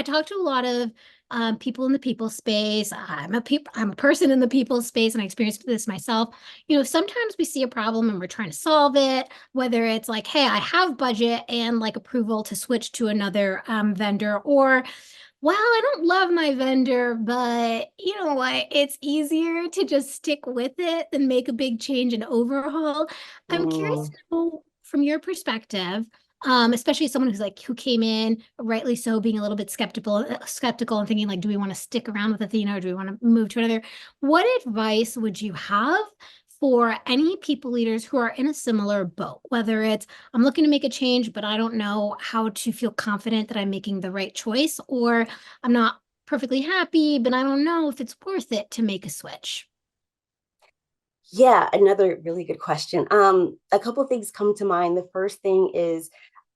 talk to a lot of people in the people space. I'm a person in the people space, and I experienced this myself. Sometimes we see a problem and we're trying to solve it, whether it's like, hey, I have budget and like approval to switch to another vendor, or well, I don't love my vendor, but you know what? It's easier to just stick with it than make a big change and overhaul. I'm curious Mm, to know from your perspective, especially someone who came in, rightly so, being a little bit skeptical and thinking like, do we want to stick around with Athena or do we want to move to another? What advice would you have for any people leaders who are in a similar boat, whether it's I'm looking to make a change, but I don't know how to feel confident that I'm making the right choice, or I'm not perfectly happy, but I don't know if it's worth it to make a switch. another really good question. A couple of things come to mind. The first thing is,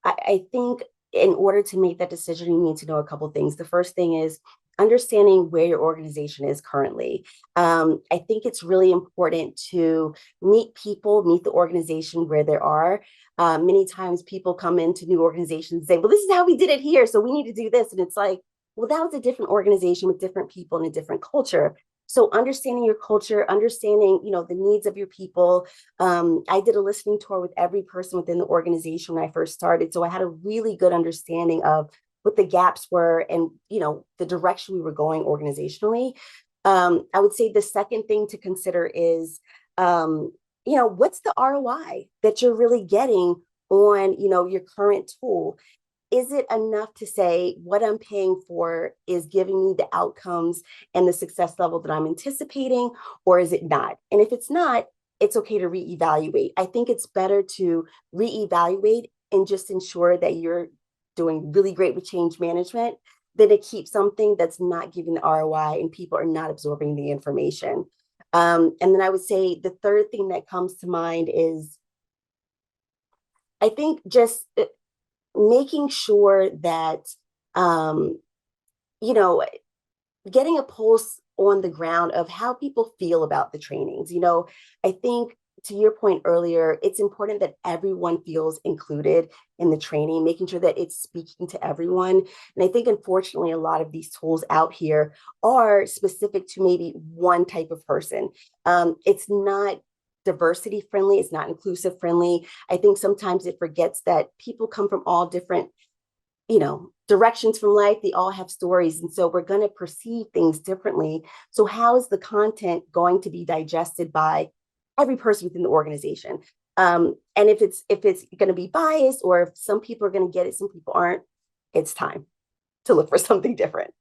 I think in order to make that decision, you need to know a couple of things. The first thing is understanding where your organization is currently. I think it's really important to meet people, meet the organization where they are. Many times people come into new organizations and say, well, this is how we did it here, so we need to do this. And it's like, well, that was a different organization with different people and a different culture. So understanding your culture, understanding, the needs of your people. I did a listening tour with every person within the organization when I first started. So I had a really good understanding of what the gaps were and, the direction we were going organizationally. I would say the second thing to consider is, what's the ROI that you're really getting on, your current tool? Is it enough to say what I'm paying for is giving me the outcomes and the success level that I'm anticipating, or is it not? And if it's not, it's okay to reevaluate. I think it's better to reevaluate and just ensure that you're doing really great with change management than to keep something that's not giving the ROI and people are not absorbing the information. And then I would say the third thing that comes to mind is I think just making sure that um, you know getting a pulse on the ground of how people feel about the trainings. I think to your point earlier, it's important that everyone feels included in the training, making sure that it's speaking to everyone. And I think unfortunately a lot of these tools out here are specific to maybe one type of person. It's not diversity friendly, it's not inclusive friendly. I think sometimes it forgets that people come from all different directions from life. They all have stories, and so we're going to perceive things differently. So how is the content going to be digested by every person within the organization? And if it's going to be biased, or if some people are going to get it, some people aren't, it's time to look for something different.